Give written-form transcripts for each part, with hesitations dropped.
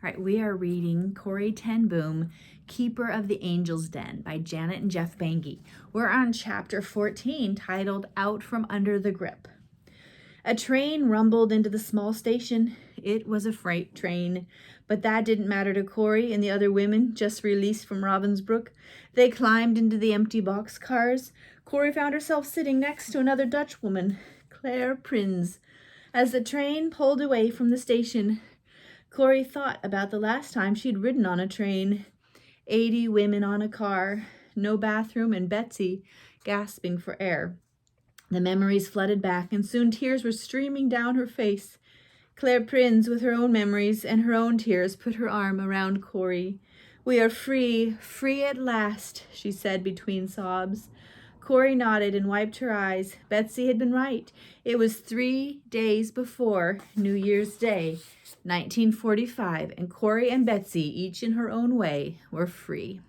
All right, we are reading Corrie tenBoom, Keeper of the Angel's Den by Janet and Geoff Benge. We're on chapter 14 titled Out from Under the Grip. A train rumbled into the small station. It was a freight train, but that didn't matter to Corrie and the other women just released from Ravensbrück. They climbed into the empty boxcars. Corrie found herself sitting next to another Dutch woman, Claire Prins. As the train pulled away from the station, Corrie thought about the last time she'd ridden on a train. 80 women on a car, no bathroom, and Betsy gasping for air. The memories flooded back, and soon tears were streaming down her face. Claire Prins, with her own memories and her own tears, put her arm around Corrie. "We are free, free at last," she said between sobs. Corrie nodded and wiped her eyes. Betsy had been right. It was 3 days before New Year's Day, 1945, and Corrie and Betsy, each in her own way, were free.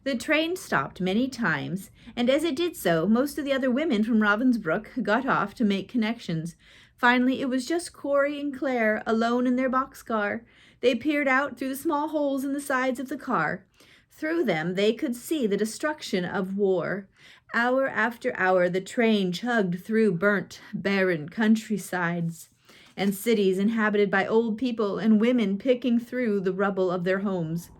The train stopped many times, and as it did so, most of the other women from Ravensbrück got off to make connections. Finally, it was just Corrie and Claire, alone in their boxcar. They peered out through the small holes in the sides of the car. Through them, they could see the destruction of war. Hour after hour, the train chugged through burnt, barren countrysides and cities inhabited by old people and women picking through the rubble of their homes.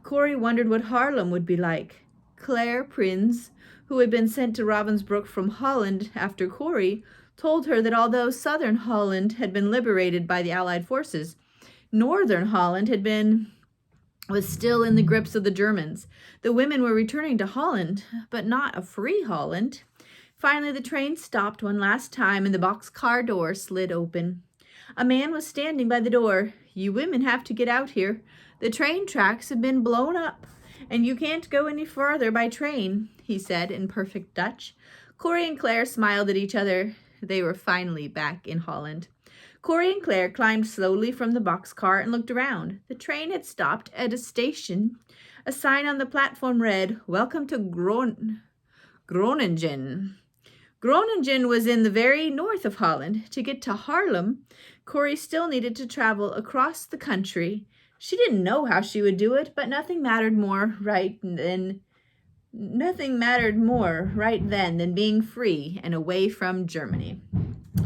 Corrie wondered what Haarlem would be like. Claire Prins, who had been sent to Ravensbrück from Holland after Corrie, told her that although southern Holland had been liberated by the Allied forces, northern Holland was still in the grips of the Germans. The women were returning to Holland, but not a free Holland. Finally, the train stopped one last time and the boxcar door slid open. A man was standing by the door. "You women have to get out here. The train tracks have been blown up, and you can't go any farther by train," he said in perfect Dutch. Corrie and Claire smiled at each other. They were finally back in Holland. Corrie and Claire climbed slowly from the boxcar and looked around. The train had stopped at a station. A sign on the platform read, "Welcome to Groningen." Groningen was in the very north of Holland. To get to Haarlem, Corrie still needed to travel across the country. She didn't know how she would do it, but nothing mattered more right then than being free and away from Germany.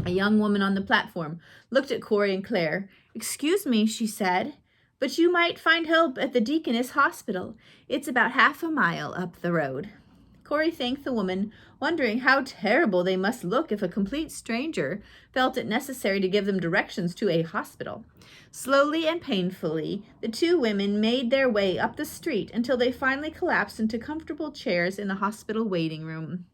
A young woman on the platform looked at Corrie and Claire. "Excuse me," she said, "but you might find help at the Deaconess Hospital. It's about half a mile up the road." Corrie thanked the woman, wondering how terrible they must look if a complete stranger felt it necessary to give them directions to a hospital. Slowly and painfully, the two women made their way up the street until they finally collapsed into comfortable chairs in the hospital waiting room.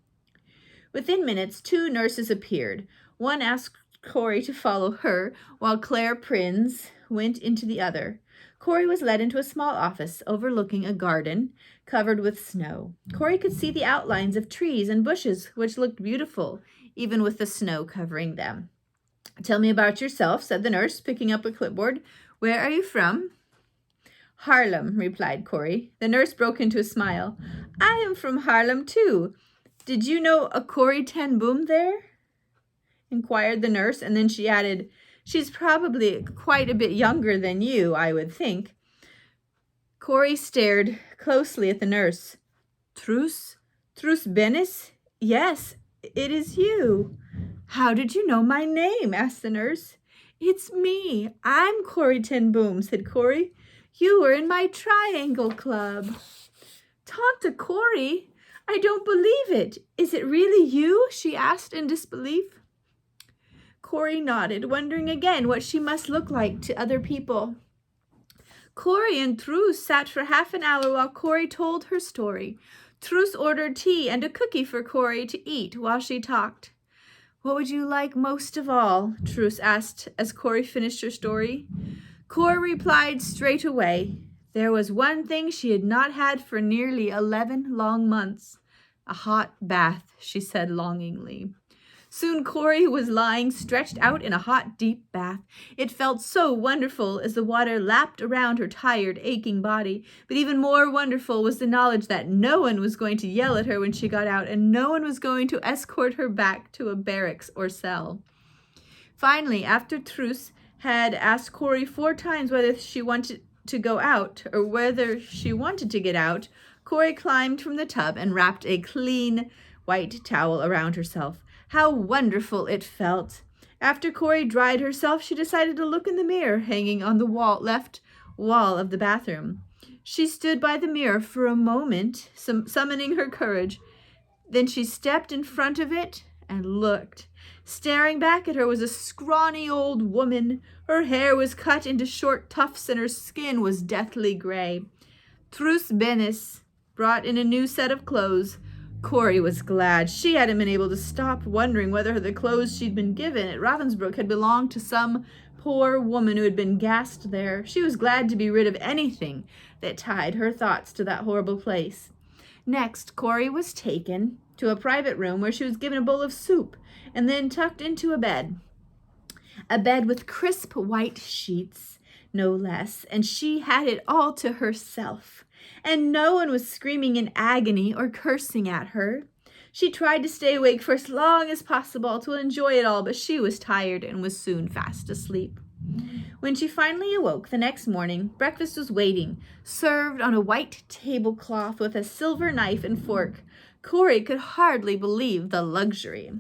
Within minutes, 2 nurses appeared. One asked Corrie to follow her, while Claire Prins went into the other. Corrie was led into a small office overlooking a garden covered with snow. Corrie could see the outlines of trees and bushes, which looked beautiful, even with the snow covering them. "Tell me about yourself," said the nurse, picking up a clipboard. "Where are you from?" "Haarlem," replied Corrie. The nurse broke into a smile. "I am from Haarlem, too. Did you know a Corrie tenBoom there?" inquired the nurse, and then she added, "She's probably quite a bit younger than you, I would think." Corrie stared closely at the nurse. Truus Bennis? Yes, it is you." "How did you know my name?" asked the nurse. "It's me. I'm Corrie tenBoom," said Corrie. "You were in my triangle club." "Tante Corrie, I don't believe it. Is it really you?" she asked in disbelief. Corrie nodded, wondering again what she must look like to other people. Corrie and Truus sat for half an hour while Corrie told her story. Truus ordered tea and a cookie for Corrie to eat while she talked. "What would you like most of all?" Truus asked as Corrie finished her story. Corrie replied straight away. There was one thing she had not had for nearly 11 long months. "A hot bath," she said longingly. Soon Corrie was lying stretched out in a hot, deep bath. It felt so wonderful as the water lapped around her tired, aching body. But even more wonderful was the knowledge that no one was going to yell at her when she got out, and no one was going to escort her back to a barracks or cell. Finally, after Truus had asked Corrie 4 times whether she wanted to go out or whether she wanted to get out, Corrie climbed from the tub and wrapped a clean white towel around herself. How wonderful it felt! After Corrie dried herself, she decided to look in the mirror hanging on the left wall of the bathroom. She stood by the mirror for a moment, summoning her courage. Then she stepped in front of it and looked. Staring back at her was a scrawny old woman. Her hair was cut into short tufts and her skin was deathly gray. Trus Benis brought in a new set of clothes. Corrie was glad. She hadn't been able to stop wondering whether the clothes she'd been given at Ravensbrück had belonged to some poor woman who had been gassed there. She was glad to be rid of anything that tied her thoughts to that horrible place. Next, Corrie was taken to a private room where she was given a bowl of soup and then tucked into a bed with crisp white sheets, no less, and she had it all to herself. And no one was screaming in agony or cursing at her. She tried to stay awake for as long as possible to enjoy it all, but she was tired and was soon fast asleep. When she finally awoke the next morning, breakfast was waiting, served on a white tablecloth with a silver knife and fork. Corrie could hardly believe the luxury.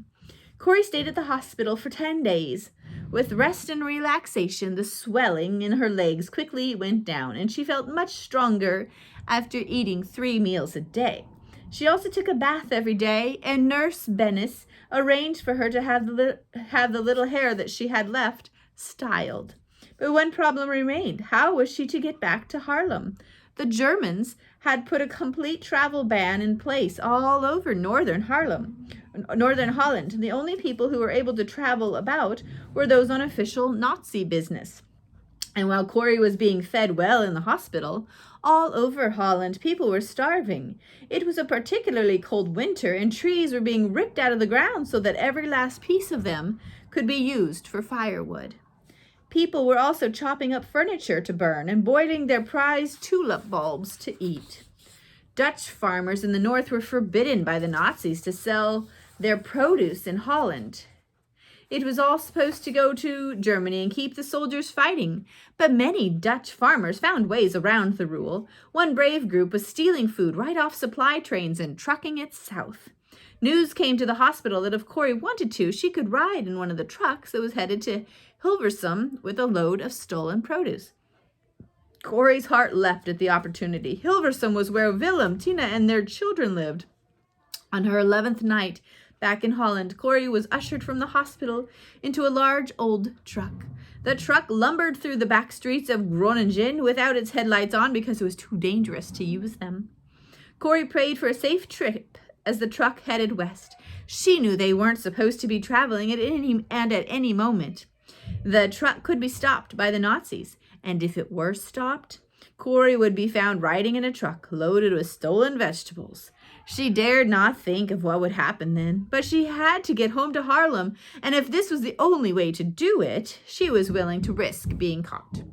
Corrie stayed at the hospital for 10 days. With rest and relaxation, the swelling in her legs quickly went down, and she felt much stronger after eating 3 meals a day. She also took a bath every day, and Nurse Benis arranged for her to have the little hair that she had left styled. But one problem remained. How was she to get back to Haarlem? The Germans had put a complete travel ban in place all over northern Holland. The only people who were able to travel about were those on official Nazi business. And while Corrie was being fed well in the hospital, all over Holland people were starving. It was a particularly cold winter, and trees were being ripped out of the ground so that every last piece of them could be used for firewood. People were also chopping up furniture to burn and boiling their prized tulip bulbs to eat. Dutch farmers in the north were forbidden by the Nazis to sell their produce in Holland. It was all supposed to go to Germany and keep the soldiers fighting, but many Dutch farmers found ways around the rule. One brave group was stealing food right off supply trains and trucking it south. News came to the hospital that if Corrie wanted to, she could ride in one of the trucks that was headed to Hilversum with a load of stolen produce. Corrie's heart leapt at the opportunity. Hilversum was where Willem, Tina, and their children lived. On her 11th night back in Holland, Corrie was ushered from the hospital into a large old truck. The truck lumbered through the back streets of Groningen without its headlights on because it was too dangerous to use them. Corrie prayed for a safe trip as the truck headed west. She knew they weren't supposed to be traveling at any moment. The truck could be stopped by the Nazis, and if it were stopped, Corrie would be found riding in a truck loaded with stolen vegetables. She dared not think of what would happen then, but she had to get home to Haarlem, and if this was the only way to do it, she was willing to risk being caught.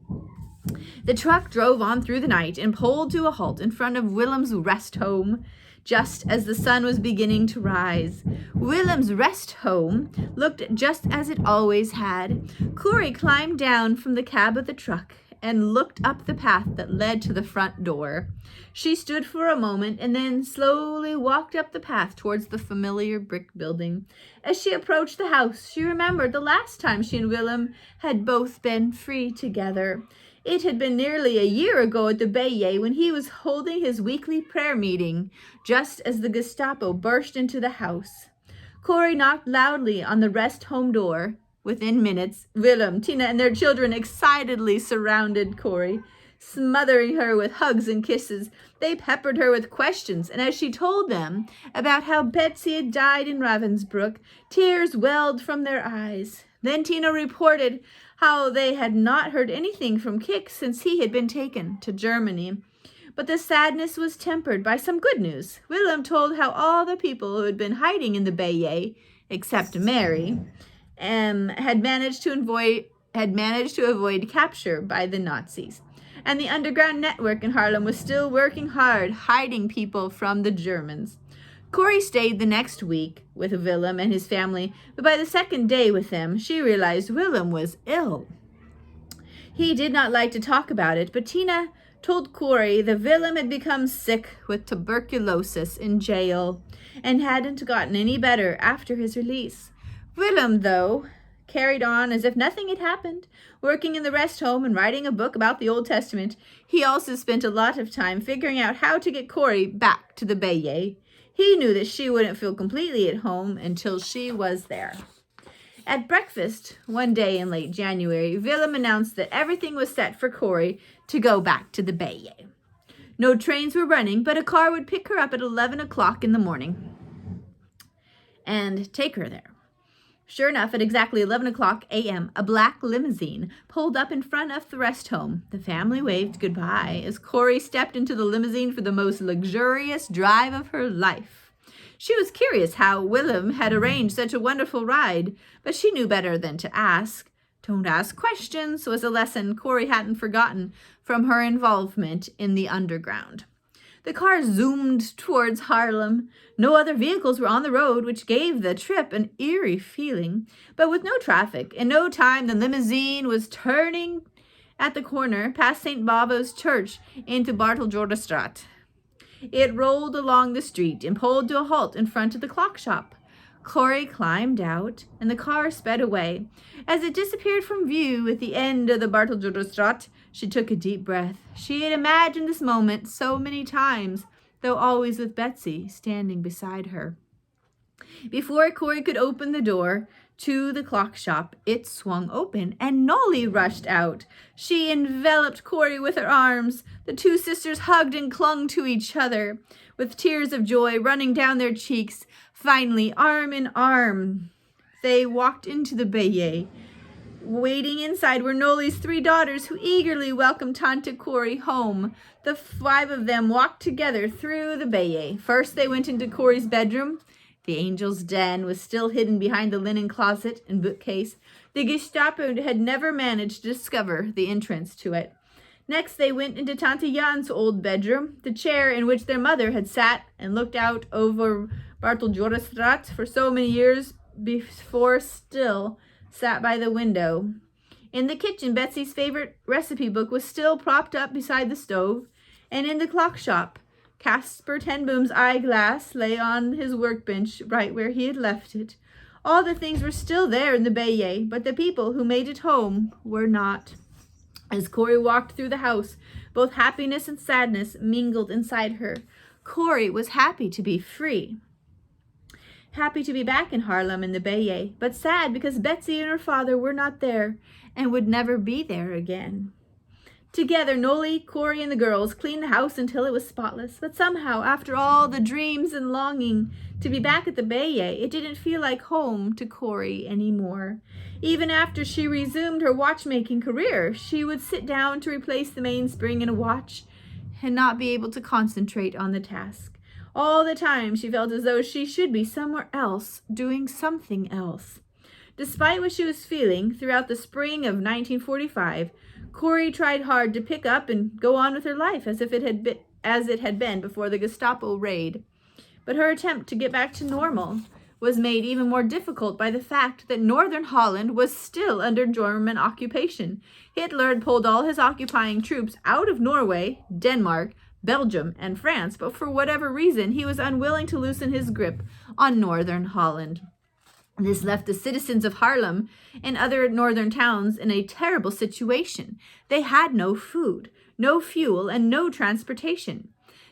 The truck drove on through the night and pulled to a halt in front of Willem's rest home, just as the sun was beginning to rise. Willem's rest home looked just as it always had. Corrie climbed down from the cab of the truck and looked up the path that led to the front door. She stood for a moment and then slowly walked up the path towards the familiar brick building. As she approached the house, she remembered the last time she and Willem had both been free together. It had been nearly a year ago at the Benge when he was holding his weekly prayer meeting, just as the Gestapo burst into the house. Corrie knocked loudly on the rest home door. Within minutes, Willem, Tina, and their children excitedly surrounded Corrie, smothering her with hugs and kisses. They peppered her with questions, and as she told them about how Betsy had died in Ravensbrück, tears welled from their eyes. Then Tina reported how they had not heard anything from Kik since he had been taken to Germany. But the sadness was tempered by some good news. Willem told how all the people who had been hiding in the Benge, except Mary, had managed to avoid capture by the Nazis. And the underground network in Haarlem was still working hard, hiding people from the Germans. Corrie stayed the next week with Willem and his family, but by the second day with them, she realized Willem was ill. He did not like to talk about it, but Tina told Corrie the villain had become sick with tuberculosis in jail and hadn't gotten any better after his release. Willem, though, carried on as if nothing had happened, working in the rest home and writing a book about the Old Testament. He also spent a lot of time figuring out how to get Corrie back to the Benge. He knew that she wouldn't feel completely at home until she was there. At breakfast one day in late January, Willem announced that everything was set for Corrie to go back to the Benge. No trains were running, but a car would pick her up at 11 o'clock in the morning and take her there. Sure enough, at exactly 11 o'clock a.m., a black limousine pulled up in front of the rest home. The family waved goodbye as Corrie stepped into the limousine for the most luxurious drive of her life. She was curious how Willem had arranged such a wonderful ride, but she knew better than to ask. Don't ask questions was a lesson Corrie hadn't forgotten from her involvement in the underground. The car zoomed towards Haarlem. No other vehicles were on the road, which gave the trip an eerie feeling. But with no traffic, in no time the limousine was turning at the corner past St. Bavo's Church into Barteljodestraat. It rolled along the street and pulled to a halt in front of the clock shop. Corrie climbed out, and the car sped away. As it disappeared from view at the end of the Barteljodestraat, she took a deep breath. She had imagined this moment so many times, though always with Betsy standing beside her. Before Corrie could open the door to the clock shop, it swung open, and Nolly rushed out. She enveloped Corrie with her arms. The two sisters hugged and clung to each other, with tears of joy running down their cheeks. Finally, arm in arm, they walked into the Benge. Waiting inside were Nolly's 3 daughters, who eagerly welcomed Tante Corrie home. The 5 of them walked together through the Benge. First, they went into Corrie's bedroom. The angel's den was still hidden behind the linen closet and bookcase. The Gestapo had never managed to discover the entrance to it. Next, they went into Tante Jan's old bedroom, the chair in which their mother had sat and looked out over Barteljodestraat for so many years before still sat by the window. In the kitchen, Betsy's favorite recipe book was still propped up beside the stove, and in the clock shop, Casper tenBoom's eyeglass lay on his workbench right where he had left it. All the things were still there in the Benge, but the people who made it home were not. As Corrie walked through the house, both happiness and sadness mingled inside her. Corrie was happy to be free, happy to be back in Haarlem in the Benge, but sad because Betsy and her father were not there and would never be there again. Together, Nolly, Corrie, and the girls cleaned the house until it was spotless, but somehow, after all the dreams and longing to be back at the Benge, it didn't feel like home to Corrie anymore. Even after she resumed her watchmaking career, she would sit down to replace the mainspring in a watch and not be able to concentrate on the task. All the time, she felt as though she should be somewhere else, doing something else. Despite what she was feeling throughout the spring of 1945, Corrie tried hard to pick up and go on with her life as it had been before the Gestapo raid. But her attempt to get back to normal was made even more difficult by the fact that northern Holland was still under German occupation. Hitler had pulled all his occupying troops out of Norway, Denmark, Belgium, and France, but for whatever reason, he was unwilling to loosen his grip on northern Holland. This left the citizens of Haarlem and other northern towns in a terrible situation. They had no food, no fuel, and no transportation.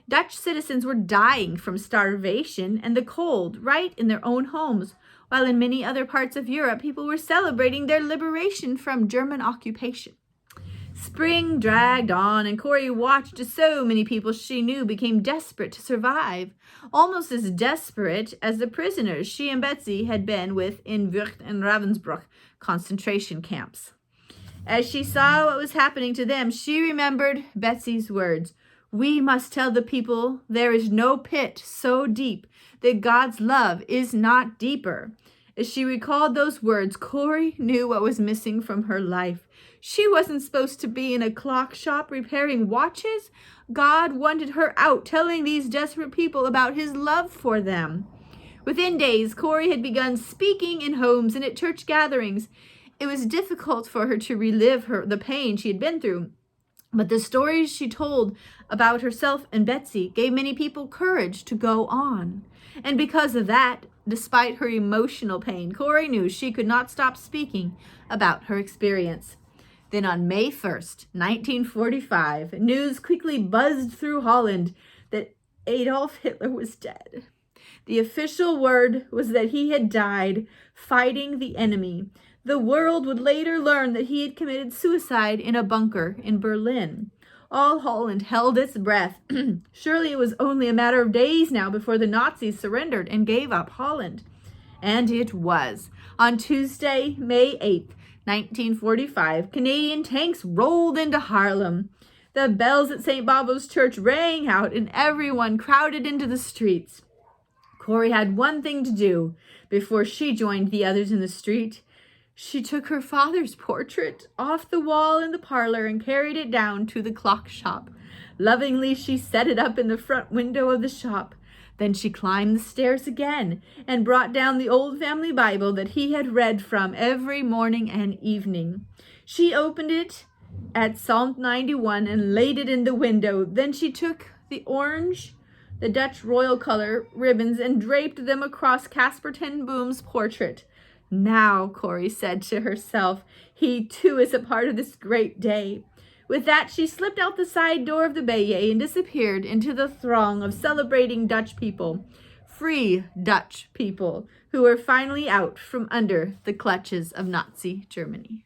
Dutch citizens were dying from starvation and the cold right in their own homes, while in many other parts of Europe, people were celebrating their liberation from German occupation. Spring dragged on, and Corrie watched as so many people she knew became desperate to survive, almost as desperate as the prisoners she and Betsy had been with in Vught and Ravensbrück concentration camps. As she saw what was happening to them, she remembered Betsy's words, "We must tell the people there is no pit so deep that God's love is not deeper." As she recalled those words, Corrie knew what was missing from her life. She wasn't supposed to be in a clock shop repairing watches. God wanted her out, telling these desperate people about his love for them. Within days, Corrie had begun speaking in homes and at church gatherings. It was difficult for her to relive the pain she had been through, but the stories she told about herself and Betsy gave many people courage to go on. And because of that, despite her emotional pain, Corrie knew she could not stop speaking about her experience. Then on May 1st, 1945, news quickly buzzed through Holland that Adolf Hitler was dead. The official word was that he had died fighting the enemy. The world would later learn that he had committed suicide in a bunker in Berlin. All Holland held its breath. Surely it was only a matter of days now before the Nazis surrendered and gave up Holland. And it was. On Tuesday, May 8th, 1945, Canadian tanks rolled into Haarlem. The bells at St. Bavo's Church rang out and everyone crowded into the streets. Corrie had one thing to do before she joined the others in the street. She took her father's portrait off the wall in the parlor and carried it down to the clock shop. Lovingly, she set it up in the front window of the shop. Then she climbed the stairs again and brought down the old family Bible that he had read from every morning and evening. She opened it at Psalm 91 and laid it in the window. Then she took the orange, the Dutch royal color ribbons, and draped them across Caspar tenBoom's portrait. Now, Corrie said to herself, he too is a part of this great day. With that, she slipped out the side door of the Benge and disappeared into the throng of celebrating Dutch people, free Dutch people, who were finally out from under the clutches of Nazi Germany.